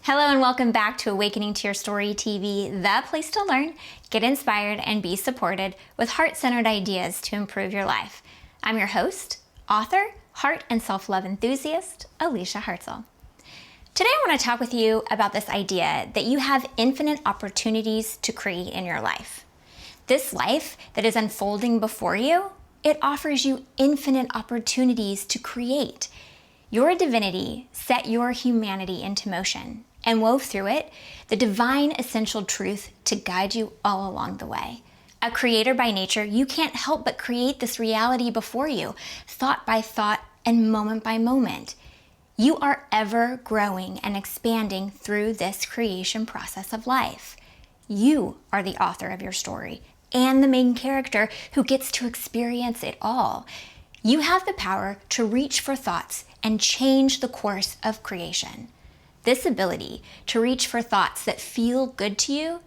Hello and welcome back to Awakening to Your Story TV, the place to learn, get inspired, and be supported with heart-centered ideas to improve your life. I'm your host, author, heart and self-love enthusiast, Alicia Hartzell. Today I want to talk with you about this idea that you have infinite opportunities to create in your life. This life that is unfolding before you, it offers you infinite opportunities to create. Your divinity set your humanity into motion and wove through it the divine essential truth to guide you all along the way. A creator by nature, you can't help but create this reality before you, thought by thought and moment by moment. You are ever growing and expanding through this creation process of life. You are the author of your story and the main character who gets to experience it all. You have the power to reach for thoughts and change the course of creation. This ability to reach for thoughts that feel good to you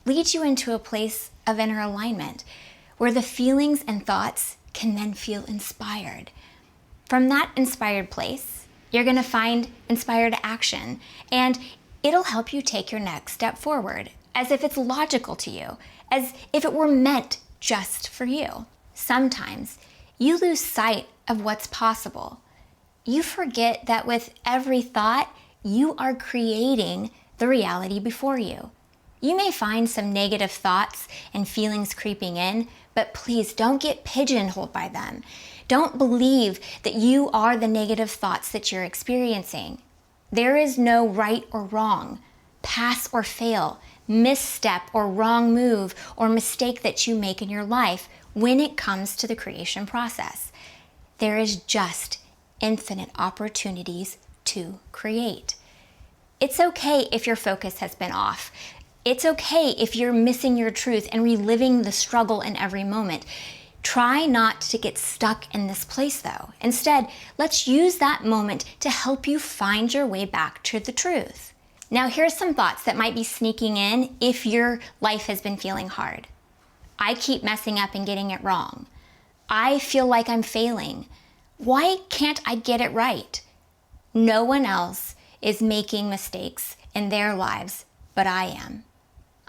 leads you into a place of inner alignment where the feelings and thoughts can then feel inspired. From that inspired place, you're going to find inspired action, and it'll help you take your next step forward as if it's logical to you, as if it were meant just for you. Sometimes you lose sight of what's possible. You forget that with every thought, you are creating the reality before you. You may find some negative thoughts and feelings creeping in, but please don't get pigeonholed by them. Don't believe that you are the negative thoughts that you're experiencing. There is no right or wrong, pass or fail, misstep or wrong move or mistake that you make in your life when it comes to the creation process. There is just infinite opportunities to create. It's okay if your focus has been off. It's okay if you're missing your truth and reliving the struggle in every moment. Try not to get stuck in this place though. Instead, let's use that moment to help you find your way back to the truth. Now, here's some thoughts that might be sneaking in if your life has been feeling hard. I keep messing up and getting it wrong. I feel like I'm failing. Why can't I get it right? No one else is making mistakes in their lives, but I am.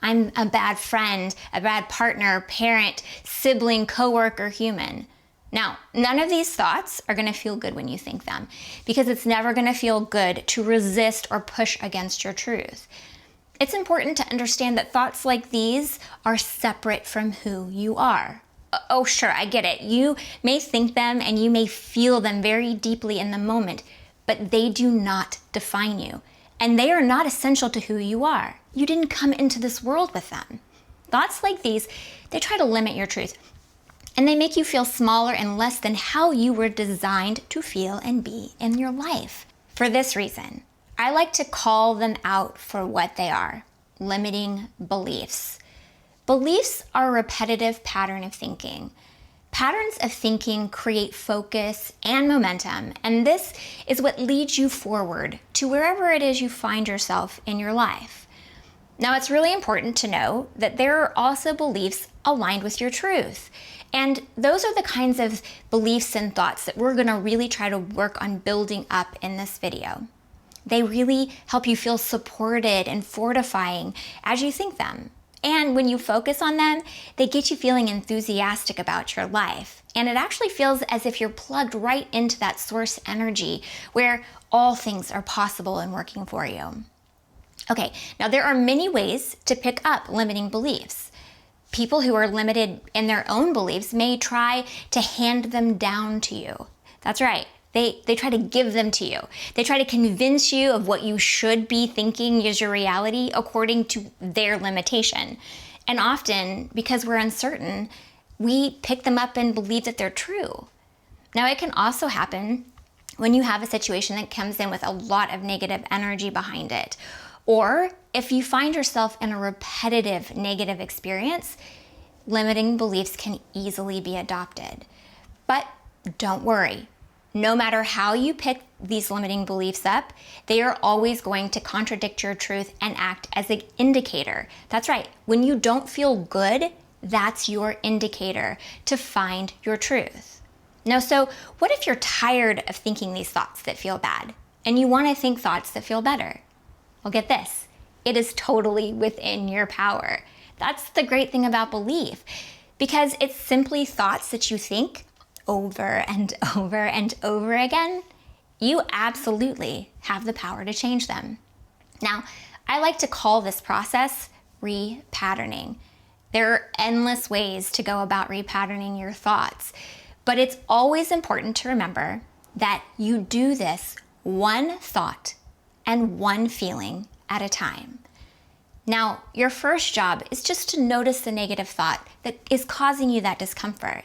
I'm a bad friend, a bad partner, parent, sibling, coworker, human. Now, none of these thoughts are going to feel good when you think them, because it's never going to feel good to resist or push against your truth. It's important to understand that thoughts like these are separate from who you are. Oh, sure, I get it. You may think them and you may feel them very deeply in the moment, but they do not define you, and they are not essential to who you are. You didn't come into this world with them. Thoughts like these, they try to limit your truth, and they make you feel smaller and less than how you were designed to feel and be in your life. For this reason, I like to call them out for what they are: limiting beliefs. Beliefs are a repetitive pattern of thinking. Patterns of thinking create focus and momentum, and this is what leads you forward to wherever it is you find yourself in your life. Now, it's really important to know that there are also beliefs aligned with your truth, and those are the kinds of beliefs and thoughts that we're going to really try to work on building up in this video. They really help you feel supported and fortifying as you think them. And when you focus on them, they get you feeling enthusiastic about your life. And it actually feels as if you're plugged right into that source energy where all things are possible and working for you. Okay, now there are many ways to pick up limiting beliefs. People who are limited in their own beliefs may try to hand them down to you. That's right. They try to give them to you. They try to convince you of what you should be thinking is your reality according to their limitation. And often, because we're uncertain, we pick them up and believe that they're true. Now, it can also happen when you have a situation that comes in with a lot of negative energy behind it. Or if you find yourself in a repetitive negative experience, limiting beliefs can easily be adopted. But don't worry. No matter how you pick these limiting beliefs up, they are always going to contradict your truth and act as an indicator. That's right. When you don't feel good, that's your indicator to find your truth. Now, so what if you're tired of thinking these thoughts that feel bad and you want to think thoughts that feel better? Well, get this, it is totally within your power. That's the great thing about belief, because it's simply thoughts that you think over and over and over again. You absolutely have the power to change them. Now, I like to call this process repatterning. There are endless ways to go about repatterning your thoughts, but it's always important to remember that you do this one thought and one feeling at a time. Now, your first job is just to notice the negative thought that is causing you that discomfort.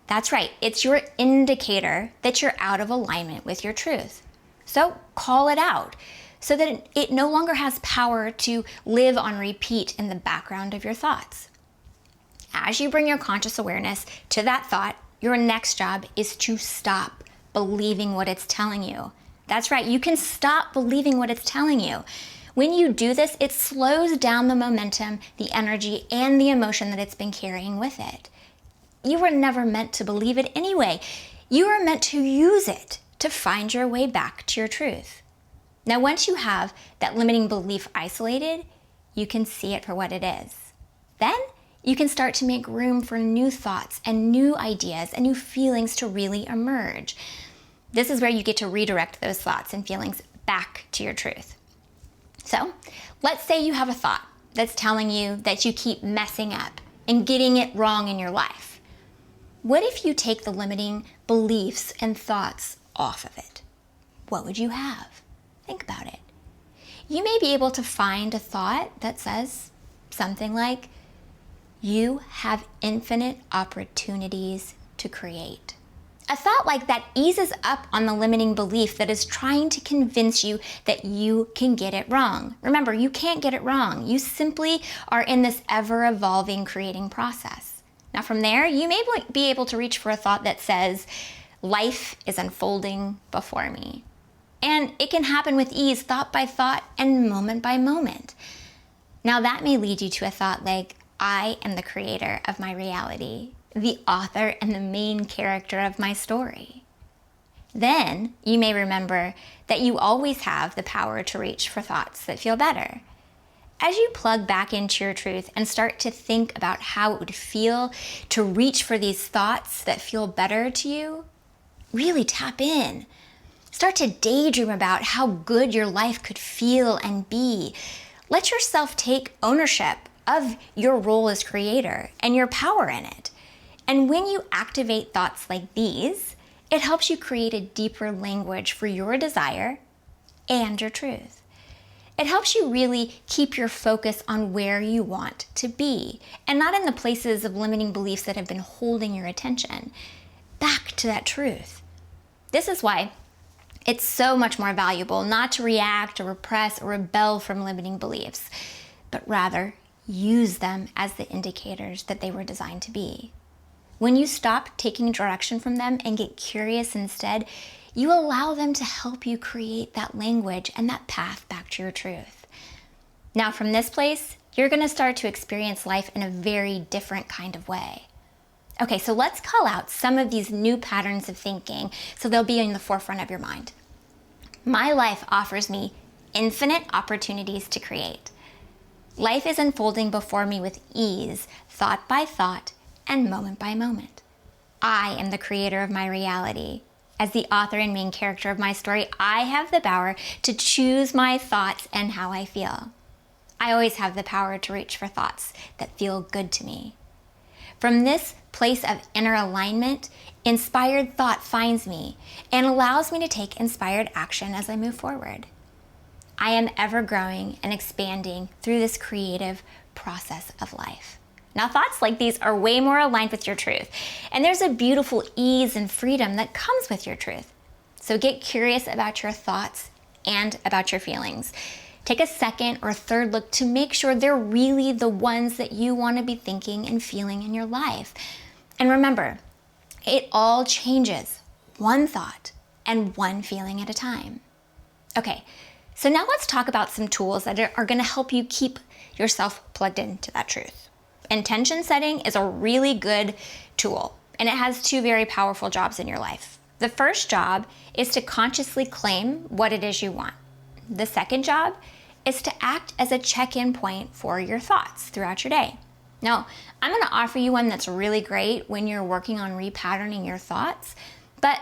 That's right, it's your indicator that you're out of alignment with your truth. So call it out so that it no longer has power to live on repeat in the background of your thoughts. As you bring your conscious awareness to that thought, your next job is to stop believing what it's telling you. That's right, you can stop believing what it's telling you. When you do this, it slows down the momentum, the energy, and the emotion that it's been carrying with it. You were never meant to believe it anyway. You are meant to use it to find your way back to your truth. Now, once you have that limiting belief isolated, you can see it for what it is. Then you can start to make room for new thoughts and new ideas and new feelings to really emerge. This is where you get to redirect those thoughts and feelings back to your truth. So let's say you have a thought that's telling you that you keep messing up and getting it wrong in your life. What if you take the limiting beliefs and thoughts off of it? What would you have? Think about it. You may be able to find a thought that says something like, you have infinite opportunities to create. A thought like that eases up on the limiting belief that is trying to convince you that you can get it wrong. Remember, you can't get it wrong. You simply are in this ever-evolving creating process. Now from there, you may be able to reach for a thought that says, life is unfolding before me. And it can happen with ease, thought by thought and moment by moment. Now that may lead you to a thought like, I am the creator of my reality, the author and the main character of my story. Then you may remember that you always have the power to reach for thoughts that feel better. As you plug back into your truth and start to think about how it would feel to reach for these thoughts that feel better to you, really tap in. Start to daydream about how good your life could feel and be. Let yourself take ownership of your role as creator and your power in it. And when you activate thoughts like these, it helps you create a deeper language for your desire and your truth. It helps you really keep your focus on where you want to be and not in the places of limiting beliefs that have been holding your attention. Back to that truth. This is why it's so much more valuable not to react or repress or rebel from limiting beliefs, but rather use them as the indicators that they were designed to be. When you stop taking direction from them and get curious instead, you allow them to help you create that language and that path back to your truth. Now from this place, you're going to start to experience life in a very different kind of way. Okay, so let's call out some of these new patterns of thinking so they'll be in the forefront of your mind. My life offers me infinite opportunities to create. Life is unfolding before me with ease, thought by thought, and moment by moment. I am the creator of my reality. As the author and main character of my story, I have the power to choose my thoughts and how I feel. I always have the power to reach for thoughts that feel good to me. From this place of inner alignment, inspired thought finds me and allows me to take inspired action as I move forward. I am ever growing and expanding through this creative process of life. Now, thoughts like these are way more aligned with your truth, and there's a beautiful ease and freedom that comes with your truth. So get curious about your thoughts and about your feelings. Take a second or third look to make sure they're really the ones that you want to be thinking and feeling in your life. And remember, it all changes one thought and one feeling at a time. Okay, so now let's talk about some tools that are going to help you keep yourself plugged into that truth. Intention setting is a really good tool, and it has two very powerful jobs in your life. The first job is to consciously claim what it is you want. The second job is to act as a check-in point for your thoughts throughout your day. Now, I'm going to offer you one that's really great when you're working on repatterning your thoughts, but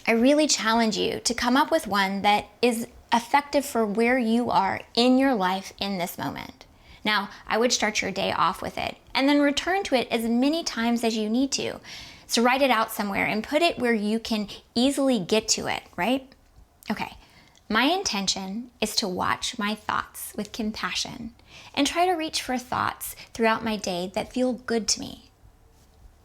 I really challenge you to come up with one that is effective for where you are in your life in this moment. Now, I would start your day off with it and then return to it as many times as you need to. So write it out somewhere and put it where you can easily get to it, right? Okay, my intention is to watch my thoughts with compassion and try to reach for thoughts throughout my day that feel good to me.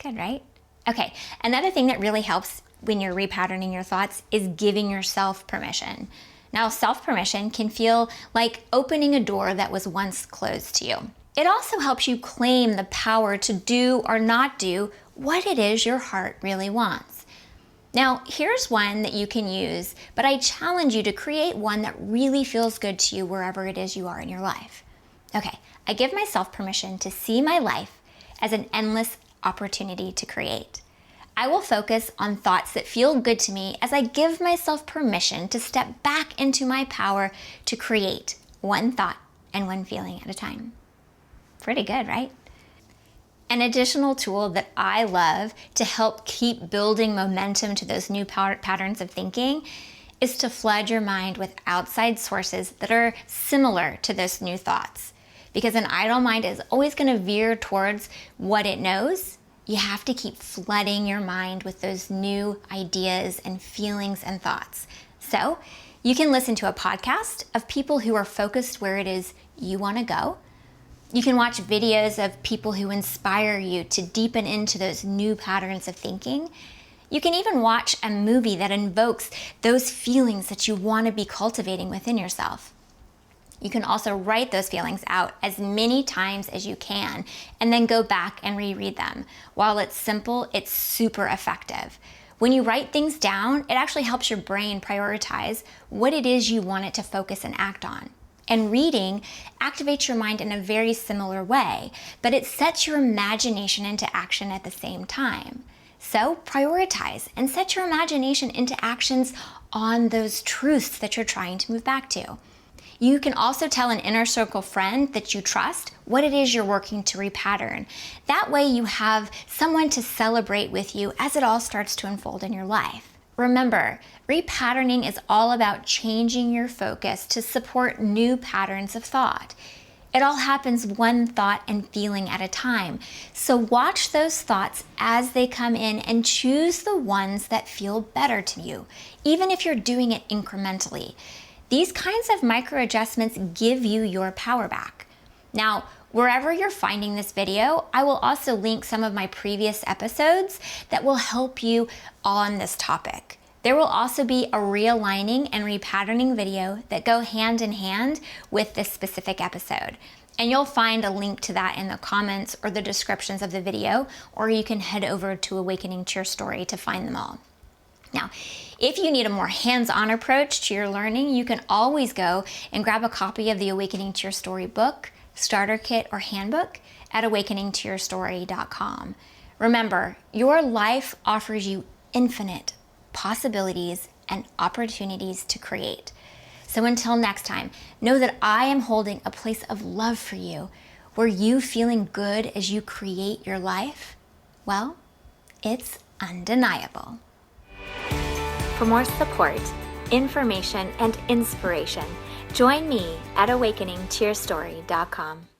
Good, right? Okay, another thing that really helps when you're repatterning your thoughts is giving yourself permission. Now, self-permission can feel like opening a door that was once closed to you. It also helps you claim the power to do or not do what it is your heart really wants. Now, here's one that you can use, but I challenge you to create one that really feels good to you wherever it is you are in your life. Okay, I give myself permission to see my life as an endless opportunity to create. I will focus on thoughts that feel good to me as I give myself permission to step back into my power to create one thought and one feeling at a time. Pretty good, right? An additional tool that I love to help keep building momentum to those new patterns of thinking is to flood your mind with outside sources that are similar to those new thoughts. Because an idle mind is always going to veer towards what it knows. You have to keep flooding your mind with those new ideas and feelings and thoughts. So you can listen to a podcast of people who are focused where it is you want to go. You can watch videos of people who inspire you to deepen into those new patterns of thinking. You can even watch a movie that invokes those feelings that you want to be cultivating within yourself. You can also write those feelings out as many times as you can and then go back and reread them. While it's simple, it's super effective. When you write things down, it actually helps your brain prioritize what it is you want it to focus and act on. And reading activates your mind in a very similar way, but it sets your imagination into action at the same time. So prioritize and set your imagination into actions on those truths that you're trying to move back to. You can also tell an inner circle friend that you trust what it is you're working to repattern. That way you have someone to celebrate with you as it all starts to unfold in your life. Remember, repatterning is all about changing your focus to support new patterns of thought. It all happens one thought and feeling at a time. So watch those thoughts as they come in and choose the ones that feel better to you, even if you're doing it incrementally. These kinds of micro adjustments give you your power back. Now, wherever you're finding this video, I will also link some of my previous episodes that will help you on this topic. There will also be a realigning and repatterning video that go hand in hand with this specific episode. And you'll find a link to that in the comments or the descriptions of the video, or you can head over to Awakening to Your Story to find them all. Now, if you need a more hands-on approach to your learning, you can always go and grab a copy of the Awakening to Your Story book, starter kit, or handbook at awakeningtoyourstory.com. Remember, your life offers you infinite possibilities and opportunities to create. So until next time, know that I am holding a place of love for you, where you feeling good as you create your life, well, it's undeniable. For more support, information, and inspiration, join me at awakeningtoyourstory.com.